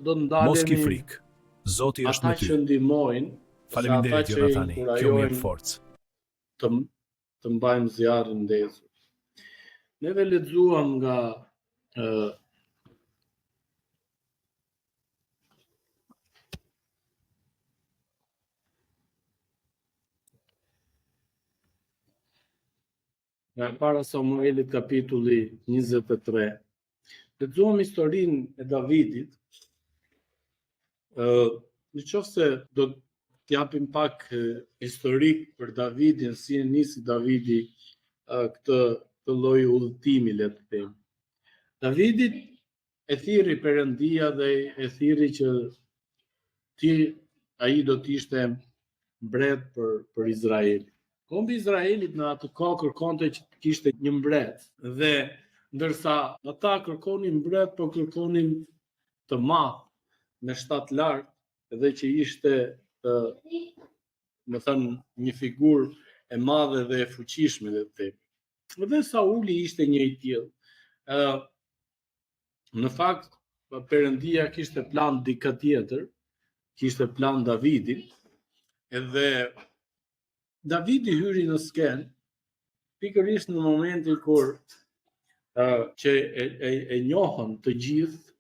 do të Mos ki ndalemi frikë. Zoti është ata me ty. që ndihmojnë, Faleminderit ata që Jonatani. Kjo më jep inkurajojnë forcë. të mbajmë zjarrin ndezur. Neve lexuam nga nga para Samuelit kapitulli 23. Lexuam historinë e Davidit. Në qoftë se do t'japim pak historik për Davidin, si e nisi Davidi këtë lloj udhëtimi, le të them. Davidit e thirri Perëndia dhe e thirri që ai do të ishte mbret për Izrael. Kombi i Izraelit në atë kohë kërkonte që të kishte një mbret, dhe ndërsa ata kërkonin mbret, po kërkonin të madh, me shtat lart, edhe që ishte më thënë një figurë e madhe dhe e fuqishme, le të themi. Dhe Sauli ishte një i tillë. Në fakt, Perëndia kishte plan dikë tjetër, kishte plan Davidin, edhe Davidi hyri në skenë pikërisht në momentin kur që e njohën të gjithë,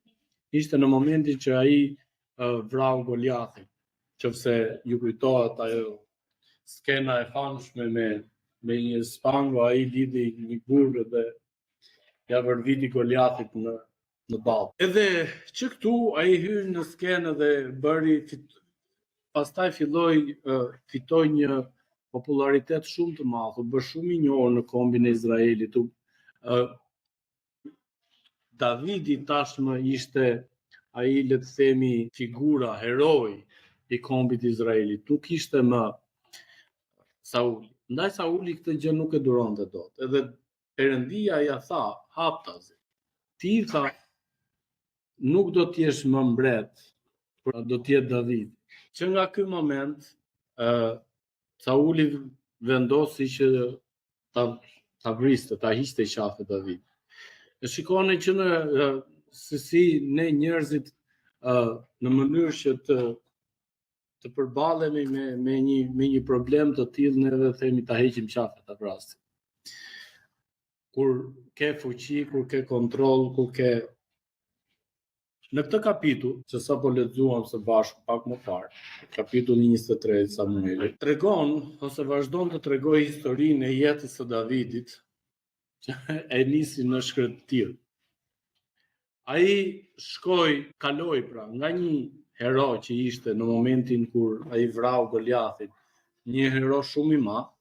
ishte në momentin që ai vrau Goliathin. Qofse ju kujtohet ajo skena e famshme me një spango, ai lidhi një burrë dhe ja vërviti Goliathit në ballë. Edhe që këtu ai hyri në skenë dhe pastaj fitoi një popularitet shumë të madh, u bë shumë i njohur në kombin e Izraelit. Davidi tashmë ishte ai, le të themi, figura, heroi i kombit të Izraelit. Nuk ishte më Sauli. Ndaj Sauli këtë gjë nuk e duronte dot. Edhe Perëndia ja tha, haptazi, ti tha, nuk do të jesh më mbret, por do të jetë David. Që nga ky moment Sauli vendosi që ta vriste, ta hiqte qafë David. E shikoni që si ne njerëzit në mënyrë që të përballemi me një problem të tillë, ne dhe themi ta heqim qafë, ta vrasim. Kur ke fuqi, kur ke kontroll, kur ke... Në këtë kapitull, që sa po lexuam së bashku pak më parë, kapitulli 23 i Samuelit, tregon ose vazhdon të tregojë historinë e jetës së Davidit, që e nisi në shkretëtir. Ai kaloi pra nga një hero që ishte në momentin kur ai vrau Goliathin, një hero shumë i madh,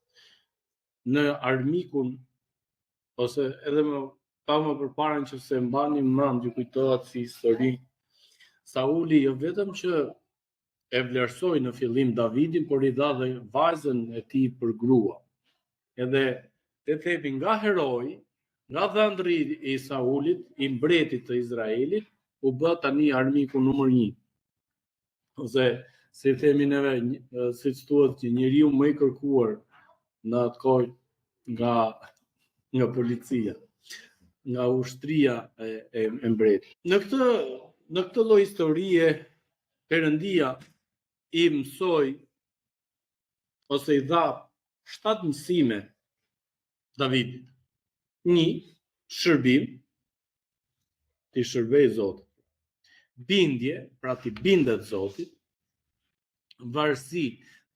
në armikun, ose edhe pak më përpara, që se mbani mend, ju kujtohet si histori, Sauli jo vetëm që e vlerësoi në fillim Davidin, por i dha dhe vajzën e tij për grua. Edhe te themi nga heroi, nga dhëndri i Saulit, i mbretit të Izraelit, u bë tani armiku numër 1. Ose si themi neve, siç thuhet, që njeriu më i kërkuar në atë kohë nga policia, nga ushtria e mbretit. Në këtë lloj historie, Perëndia i mësoi ose i dha 7 mësime Davidit. 1. Shërbim, ti shërbej Zotit. Bindje, pra ti bindet Zotit. Varësi,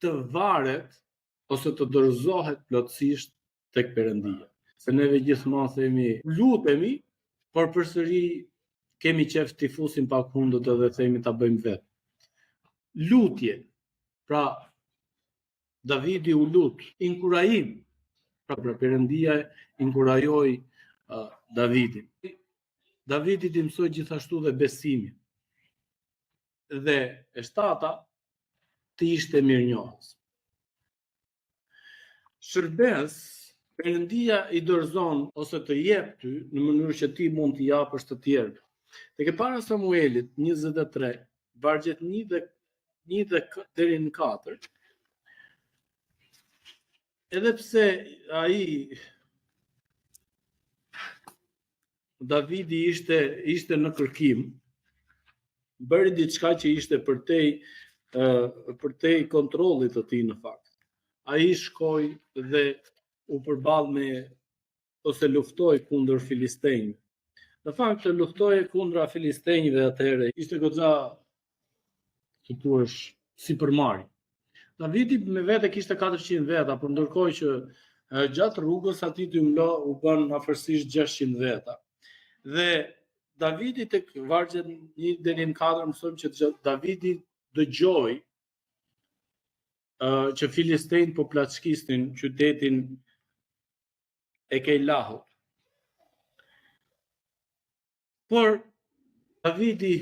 të varet ose të dorëzohet plotësisht tek Perëndia. Se neve gjithmonë themi, lutemi, por përsëri kemi qef t'i fusim pak hundët edhe themi ta bëjmë vetë. Lutje, pra Davidi u lut, inkurajim, pra Perëndia inkurajoi Davidin. Davidit i mësoi gjithashtu dhe besimin. Dhe e 7-ta, të ishte mirënjohës. Shërbes, Perëndia i dorëzon ose të jep ty në mënyrë që ti mund t'i japësh të tjerëve. Tek e para Samuelit 23, vargjet 1 deri në 4. Edhe pse ai Davidi ishte në kërkim, bëri diçka që ishte përtej kontrollit të tij në fakt. Ai shkoi dhe u përball ose luftoi kundër filistenjve. Në fakt luftoi kundra filistenjve atëherë ishte goxha si thuash sipërmarrje. Davidi me vete kishte 400 veta, por ndërkohë që gjatë rrugës atij u bën afërsisht 600 veta. Dhe Davidi tek vargjet 1 deri në 4 mësojmë që Davidi dëgjoi që filistejnë po plaçkisnin qytetin e Keilahut. Por Davidi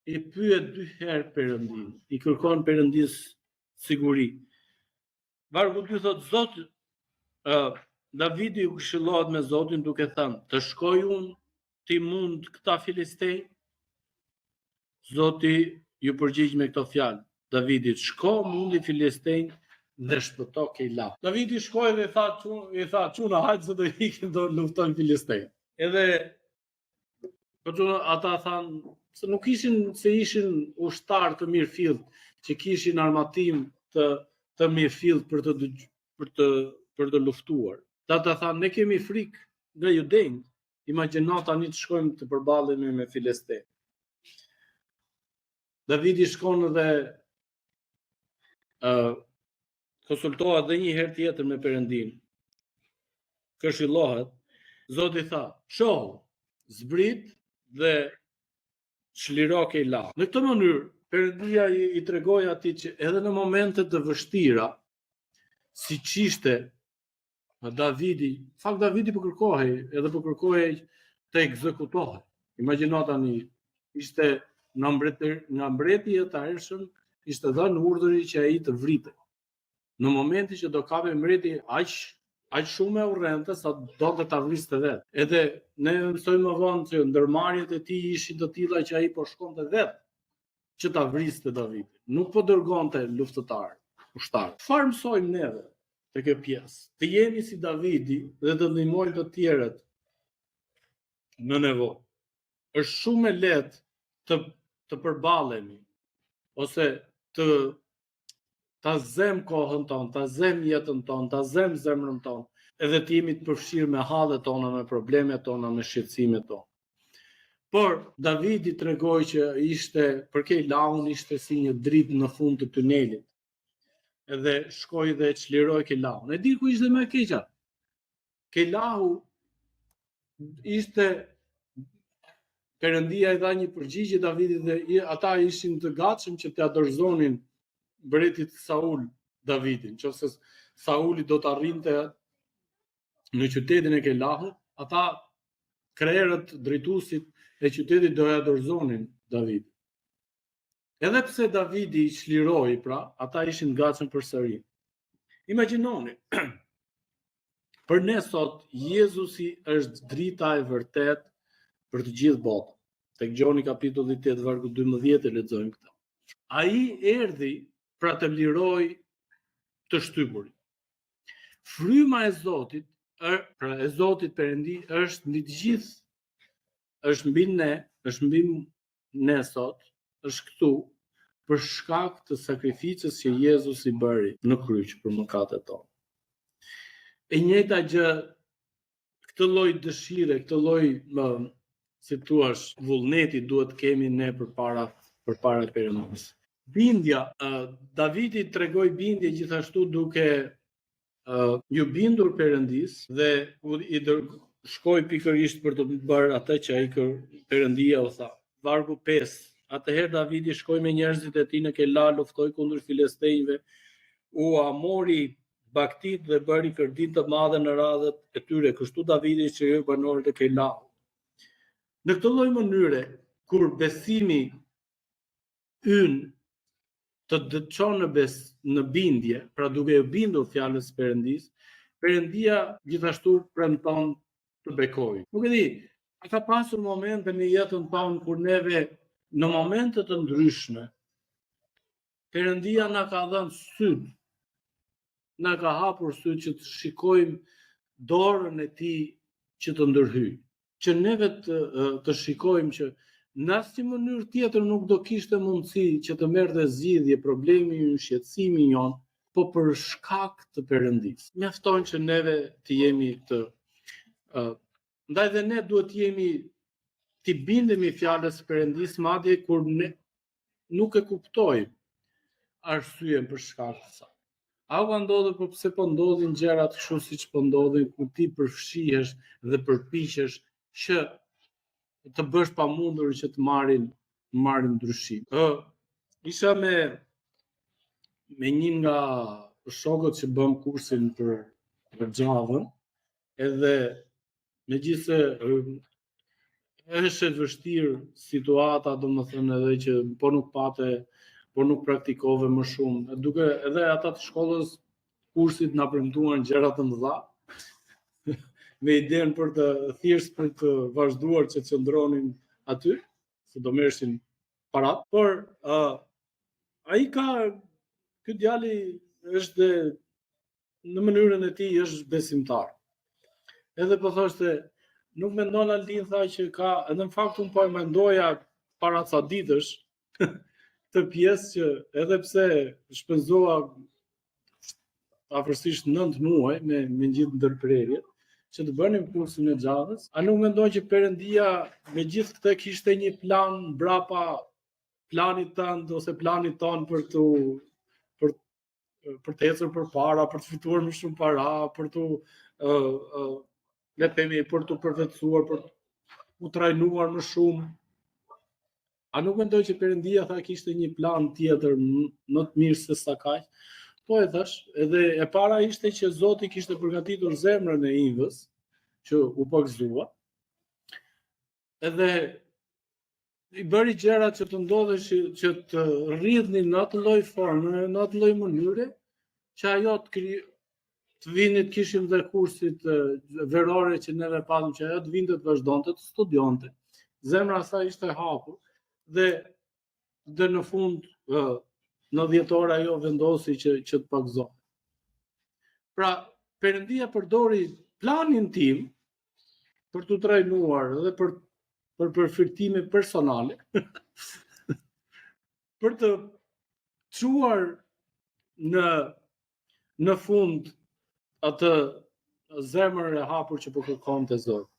i pyet 2 herë Perëndin, i kërkon Perëndis siguri. Vargu 2 thot Zot, Davidi u këshillohet me Zotin duke thënë, të shkoj unë ti mund këta filistej? Zoti ju përgjigj me këto fjalë. Davidit, shko mundi filistejn dhe shpëto Keilah. Davidi shkoi dhe i tha çuna hajtë se do ikin do luftojnë filistejn. Edhe ata thanë se nuk ishin ushtar të mirëfillt, që kishin armatim të mirëfillt për të luftuar. Ata thanë ne kemi frikë nga judejt. Imagjino tani të shkojmë të përballemi me filistejn. Davidi shkon dhe konsultohet dhe një herë tjetër me Perëndin. Këshillohet. Zoti tha, shoh, zbrit dhe çliro Keilah. Në këtë mënyrë Perëndia i tregoi atij që edhe në momente të vështira, siç ishte Davidi, fakt Davidi po kërkohej të ekzekutohej. Imagjino tani, ishte nga mbreti i të hershëm, ishte dhënë urdhëri që ai të vritej. Në momentin që do kapej mbreti aq shumë e urrënte sa donte ta vriste vetë. Edhe ne mësojmë më vonë që ndërmarrjet e tij ishin të tilla që ai po shkonte vetë që ta vriste Davidin. Nuk po dërgonte luftëtar, ushtar. Çfarë mësojmë neve te kjo pjesë? Të jemi si Davidi dhe të ndihmojmë të tjerët në nevojë. Është shumë e lehtë të përballemi ose ta zem kohën tonë, ta zem jetën tonë, ta zem zemrën tonë, edhe të jemi të përfshirë me hallet tona, me problemet tona, me shqetësimet tona. Por Davidi tregoi që për Keilahun ishte si një dritë në fund të tunelit. Edhe shkoi dhe çliroi Keilahun. E di ku ishte më e keqja? Keilahu ishte Perëndia i dha një përgjigje Davidit dhe ata ishin të gatshëm që t'ia dorëzonin mbretit Saul Davidin. Nëse Sauli do të arrinte në qytetin e Keilahut, ata krerët, drejtuesit e qytetit do ja dorëzonin Davidin. Edhe pse Davidi i çliroi, pra, ata ishin të gatshëm përsëri. Imagjinoni, për ne sot Jezusi është drita e vërtet për të gjithë botën. Tek Gjoni kapitulli 8 vargu 12 e lexojmë këtë. Ai erdhi pra të liroj të shtypurit. Fryma e Zotit, pra e Zotit Perëndi është mbi të gjithë, është mbi ne sot, është këtu për shkak të sakrificës që Jezusi bëri në kryq për mëkatet tona. E njëjta gjë, këtë lloj dëshire, këtë lloj si thuash, vullneti duhet kemi ne përpara Perëndis. Bindja, Davidi tregoi bindje gjithashtu duke ju bindur Perëndis dhe i shkoi pikërisht për të bërë atë që ai Perëndia u tha. Vargu 5. Atëherë Davidi shkoi me njerëzit e tij në Keilah, luftoi kundër filistejve, u amori baktit dhe bëri kërdin të madhe në radhët e tyre. Kështu Davidi çliroi banorët e Keilahut. Në këtë lloj mënyre, kur besimi ynë të dëçon në bindje, pra duke u bindur fjalës Perëndis, Perëndia gjithashtu premton të bekojë. Nuk e di, ka pasur momente në jetën tonë kur neve në momente të ndryshme Perëndia na ka dhënë syt, na ka hapur syt që të shikojmë dorën e tij që të ndërhyj, që neve të shikojmë që në asnjë mënyrë tjetër nuk do kishte mundësi që të merrte zgjidhje problemi ynë, shqetësimi jon, po për shkak të Perëndisë. Mjafton që neve të jemi të ndaj dhe ne duhet të bindemi fjalës së Perëndisë, madje kur ne nuk e kuptojmë arsyen për shkak të saj. A ka ndodhur, po pse po ndodhin gjërat kështu siç po ndodhin, ku ti përfshihesh dhe përpiqesh që të bësh pamundur që të marrin ndryshim. Isha me një nga shokët që bëm kursin për Javën, edhe megjithëse është e vështirë situata, domethënë edhe që po nuk praktikove më shumë. Duke edhe ata të shkollës kursit na premtuan gjëra të mëdha, me idenë për të vazhduar që të qëndronin aty, se do merrshin parat, por ky djali është në mënyrën e tij është besimtar. Edhe po thoshte, nuk mendon Aldin, tha që ka, edhe në fakt unë po e mendoja para ca ditësh të pjesë që edhe pse shpenzova afërsisht 9 muaj me gjithë ndërprerjet, që të bënim kursin e Javës, a nuk mendon që Perëndia me gjithë këtë kishte një plan brapa planit tënd ose planit ton për të ecur përpara, për të fituar më shumë para, për të për të përvetësuar, për të trajnuar më shumë. A nuk mendoj që Perëndia tha kishte një plan tjetër më të mirë se sa kaq? Po e thash, edhe e para ishte që Zoti kishte përgatitur zemrën e Ivës, që u pagëzua, edhe i bëri gjërat që të ndodheshin, që të rridhnin në atë lloj forme, në atë lloj mënyre, që ajo të vinin, të kishim dhe kursit verore që neve patëm, që ajo të vinte të vazhdonte, të studionte. Zemra e saj ishte hapur, dhe në fund në 10 orë ajo vendosi që të pagëzohej. Pra, Perëndia përdori planin tim për të trajnuar dhe për përfitime personale, për të çuar në fund atë zemër e hapur që po kërkonte Zoti.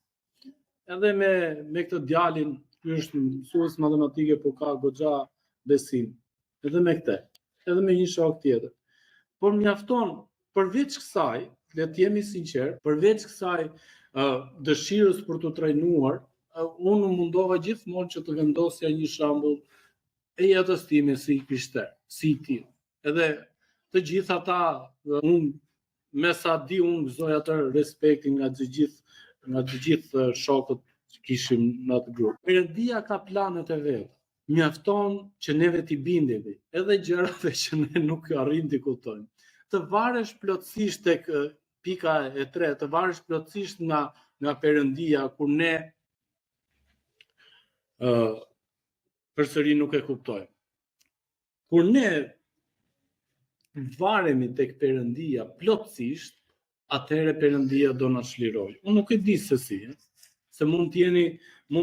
Edhe me këtë djalin, ky është mësues matematike, po ka goxha besim. Edhe me këtë, edhe me një shok tjetër. Por mjafton, përveç kësaj, le të jemi sinqert, përveç kësaj dëshirës për të trajnuar, unë mundova gjithmonë që të vendosja një shembull e jetës time si krishter, si i tillë. Edhe të gjithë ata, unë me sa di unë gëzoj atë respektin nga të gjithë shokët që kishim në atë grup. Perëndia ka planet e vet. Mjafton që neve t'i bindemi edhe gjërave që ne nuk arrim t'i kuptojmë. Të varesh plotësisht tek pika e 3, të varesh plotësisht nga Perëndia, kur ne përsëri nuk e kuptojmë. Kur ne varemi tek Perëndia plotësisht, atëherë Perëndia do na çlirojë. Unë nuk e di se si, se mund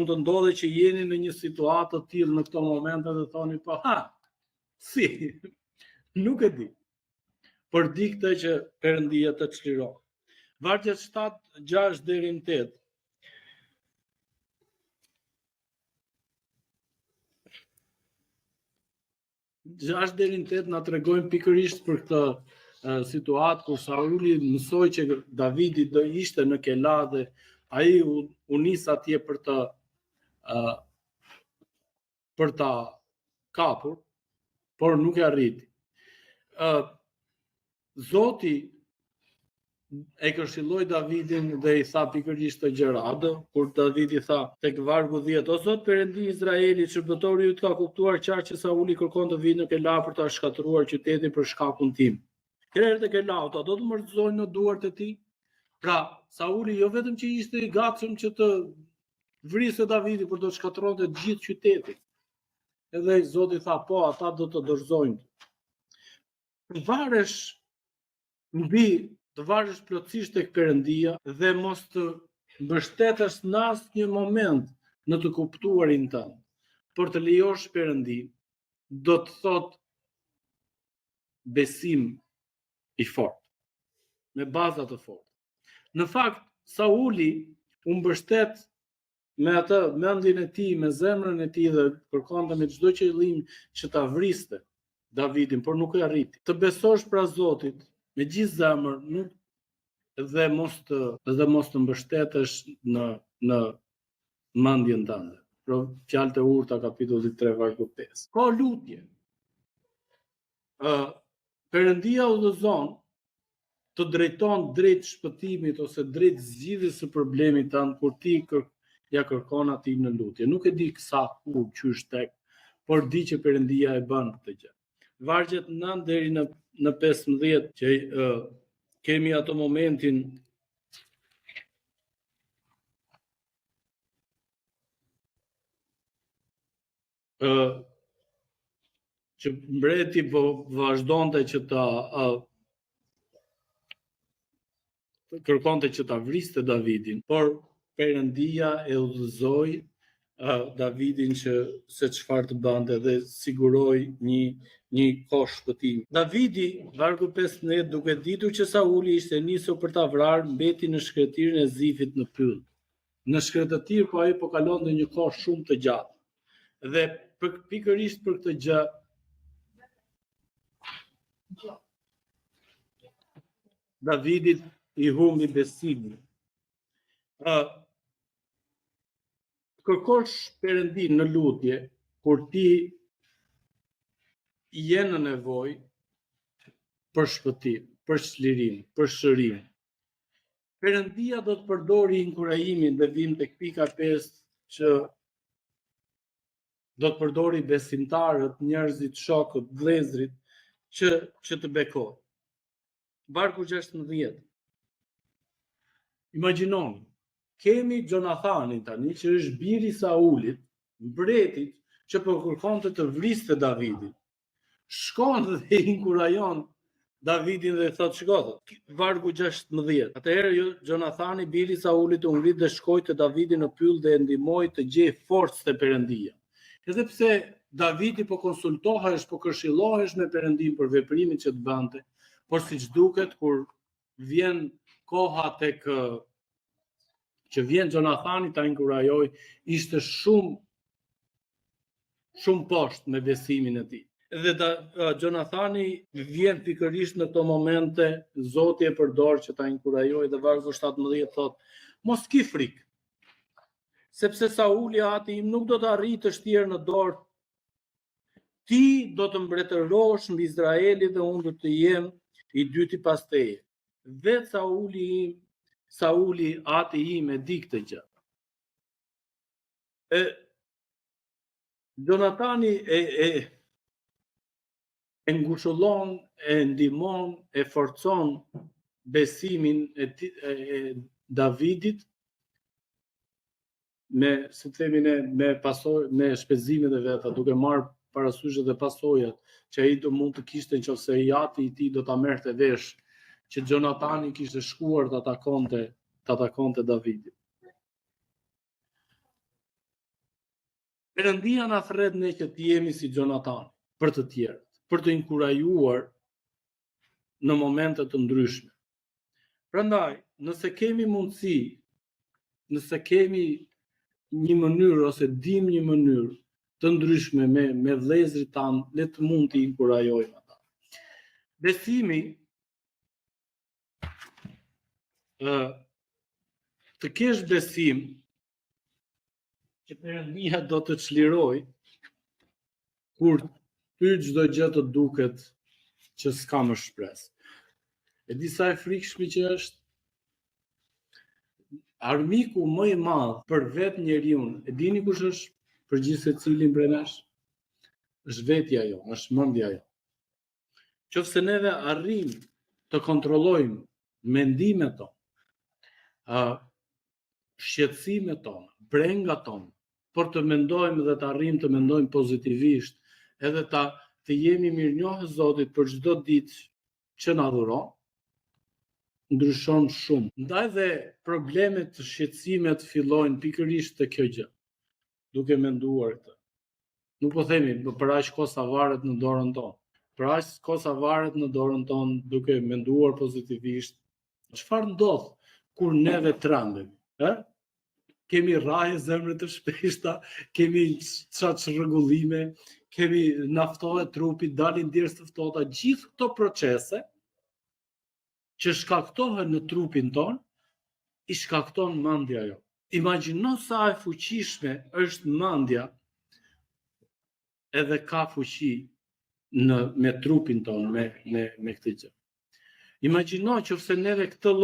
të ndodhe që jeni në një situatë të tillë në këto momente dhe thoni po, si, nuk e di. Por di këtë që Perëndia të çliron. Vargjet 7, 6 deri në 8. Gjashtë deri në 8 na tregojnë pikërisht për këtë situatë kur Sauli mësoi që Davidi do ishte në Kela dhe ai u nis atje për ta kapur, por nuk e arriti. Zoti e këshilloi Davidin dhe i tha pikërisht të gjëra. Kur Davidi tha tek vargu 10, o Zot Perëndi i Izraelit, shërbëtori yt ka kuptuar qartë që Sauli kërkon të vijë në Kela për ta shkatëruar qytetin për shkakun tim. Krerët e Kelau do të mërcëzojnë në duart e tij. Pra, Sauli jo vetëm që ishte i gatshëm që të vrisë Davidi, por do të shkatërronte gjithë qytetin. Edhe Zoti tha, po, ata do të dorëzojnë. Të varesh plotësisht tek Perëndia dhe mos të mbështetesh në asnjë moment në të kuptuarin tënd. për të lejosh Perëndin, do të thot besim i fortë, me baza të fortë. Në fakt, Sauli u mbështet me atë mendjen e tij, me zemrën e tij dhe kërkonte me çdo qëllim që ta vriste Davidin, por nuk e arriti. Të besosh pra Zotit me gjithë zemër, nuk dhe mos të mbështetesh në mendjen tënde. Pro fjalët e urta kapitulli 3 vargu 5. Ka lutje. Perëndia udhëzon, të drejton drejt shpëtimit ose drejt zgjidhjes së problemit tënd kur ti ja kërkon atij në lutje. Nuk e di sa ku qysh tek, por di që Perëndia e bën këtë gjë. Vargjet 9 deri në 15 që kemi ato momentin që mbreti po vazhdonte që kërkonte që ta vriste Davidin, por Perëndia e udhëzoi Davidin që se çfarë të bante dhe siguroi një kohë shpëtimi. Davidi, vargu 15, duke ditur që Sauli ishte nisur për ta vrarë, mbeti në shkretirën e Zifit në pyll. Në shkretëtir, po ai po kalonte një kohë shumë të gjatë. Dhe pikërisht për këtë gjë Davidit i humbi besimin. Kërkosh Perëndin në lutje kur ti je në nevojë për shpëtim, për çlirim, për shërim. Perëndia do të përdori inkurajimin dhe vim tek pika 5 që do të përdori besimtarët, njerëzit, shokët, vëllezrit që të bekojnë. Vargu 16. Imagjinoni, kemi Jonathanin tani që është biri i Saulit, mbretit që po kërkonte të vriste Davidin. Shkon dhe inkurajon Davidin dhe thot shkoj. Vargu 16. Atëherë Jonathani, biri i Saulit, u ngrit dhe shkoi te Davidi në pyll dhe e ndihmoi të gjej forcë te Perëndia. Edhe pse Davidi po konsultohesh, po këshillohesh me Perëndin për veprimin që të bante, por siç duket kur vjen koha tek që vjen Jonathani ta inkurajoj, ishte shumë poshtë me besimin e tij. Dhe Jonathani vjen pikërisht në këto momente, Zoti e përdor që ta inkurajoj dhe vargu 17 thot: mos ki frikë, sepse Sauli ati im nuk do të arrijë të shtjerë në dorë. Ti do të mbretërosh mbi Izraelin dhe unë do të jem i dyti pas teje. Vetë Sauli ati im e di këtë gjë. Jonathani e ngushullon, e ndihmon, e forcon besimin e Davidit me me shpenzimet e veta, duke marrë parasysh edhe pasojat që ai do mund të kishte nëse i ati i tij do ta merrte vesh që Jonathani kishte shkuar ta takonte Davidin. Perëndia na thret ne që të jemi si Jonathani për të tjerët, për të inkurajuar në momente të ndryshme. Prandaj, nëse kemi mundësi, nëse kemi një mënyrë ose dim një mënyrë të ndryshme me vëllezërit tanë, le të mund të inkurajojmë ata. Besimi të kesh besim që Perëndia do të çliroj kur ty çdo gjë të duket që s'ka më shpresë. E di sa e frikshme që është. Armiku më i madh për vetë njeriu, e dini kush është për gjithë secilin prej nesh? Është vetja jonë, është mendja jonë. Qofse neve arrim të kontrollojmë mendimet tona, shqetësimet tona, brengat tona, por të mendojmë dhe të arrim të mendojmë pozitivisht, edhe të jemi mirënjohës Zotit për çdo ditë që na dhuron, ndryshon shumë. Ndaj dhe problemet të shqetësimet fillojnë pikërisht të kjo gjë, duke menduar këtë. Nuk po themi për aq kohë sa varet në dorën tonë. Për aq kohë sa varet në dorën tonë, duke menduar pozitivisht, çfarë ndodh kur neve trembemi, Kemi rraje zemre të shpeshta, kemi çat rregullime, kemi naftohet trupi, dalin djerës të ftohta, gjithë këto procese që shkaktohen në trupin ton, i shkakton mendja jo. Imagjino sa e fuqishme është mendja, edhe ka fuqi me trupin ton, me këtë gjë. Imagjino që nëse neve këtë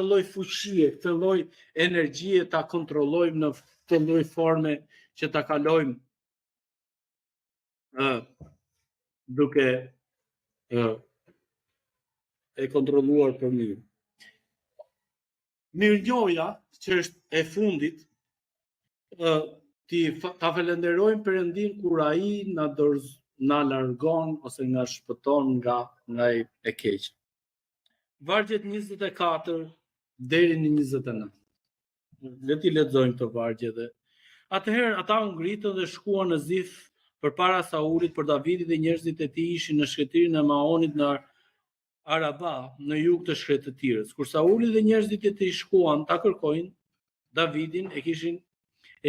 lloj fuqie, këtë lloj energjie ta kontrollojmë në këtë lloj forme që ta kalojmë duke e kontrolluar për mirë. Mirënjohja, që është e fundit, ta falenderojmë Perëndin kur ai na largon ose na shpëton nga e keqja. Vargjet 24 deri në 29. Le t'i lexojmë këto vargje dhe atëherë ata u ngritën dhe shkuan në Zif përpara Saulit, për Davidi dhe njerëzit e tij ishin në shkretin e Maonit në Araba, në jug të shkretëtirës. Kur Sauli dhe njerëzit e tij shkuan ta kërkojnë Davidin, e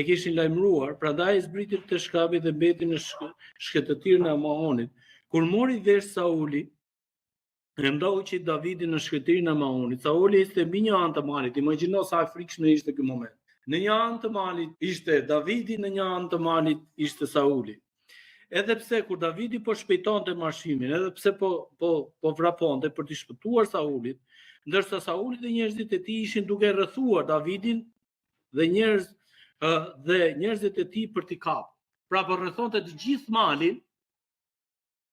kishin lajmëruar, prandaj zbritin te shkapi dhe mbeti në shkretëtirën e Maonit. Kur mori vesh Sauli, e ndoqi Davidin në shkretëtirën e Maonit. Sauli ishte mbi një anë të malit. Imagjino sa e frikshme ishte ky moment. Në një anë të malit ishte Davidi, në një anë të malit ishte Sauli. Edhe pse kur Davidi po shpejtonte marshimin, edhe pse po vraponte për t'i shpëtuar Saulit, ndërsa Sauli dhe njerëzit e tij ishin duke rrethuar Davidin dhe njerëzit e tij për t'i kapur. Pra po rrethonte të gjithë malin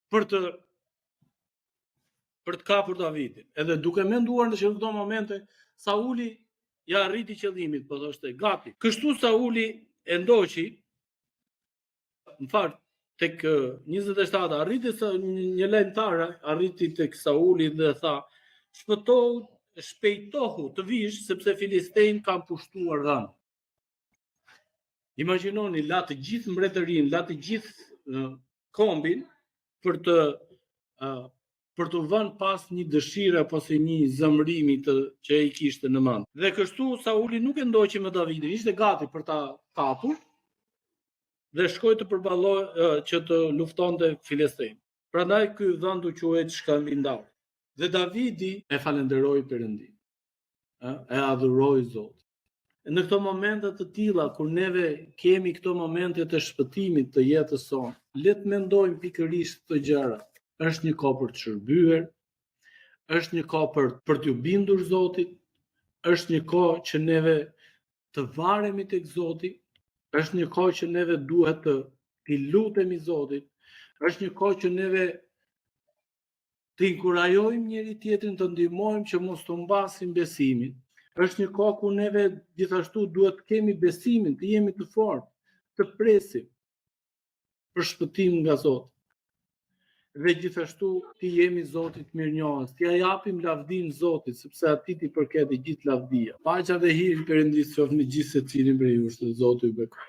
për të kapur Davidin. Edhe duke menduar në çdo momente, Sauli ja arriti qëllimit, po thoshte gati. Kështu Sauli e ndoqi, tek 27 arriti një lajmtar, arriti tek Sauli dhe tha: shpejtohu të vish, sepse Filistejnë kanë pushtuar dhënë. Imagjinoni, la të gjithë mbretërinë, la të gjithë kombin për të vënë pas një dëshire apo si një zëmrimi që ai kishte në mend. Dhe kështu Sauli nuk e ndoqi me Davidin, ishte gati për ta kapur dhe shkoi të përballojë që të luftonte Filistejnë. Prandaj ky vend u quhet Shkëmbindar. Dhe Davidi e falenderoi Perëndin. E adhuroi Zotin. Në këto momente të tilla, kur neve kemi këto momente të shpëtimit të jetës sonë, le të mendojmë pikërisht këto gjëra. Është një kohë për të shërbyer, është një kohë për t'u bindur Zotit, është një kohë që neve të varemi tek Zoti, është një kohë që neve duhet të lutemi Zotit, është një kohë që neve të inkurajojmë njëri tjetrin, të ndihmojmë që mos të humbasim besimin. Është një kohë ku neve gjithashtu duhet të kemi besimin, të jemi të fortë, të presim për shpëtim nga Zoti. Dhe gjithashtu ti jemi Zotit mirënjohës, t'ia japim lavdinë Zotit, sepse atij i përket e gjithë lavdia. Paqja dhe hiri i Perëndisë qoftë me gjithë secilin prej jush, Zoti ju bekoj.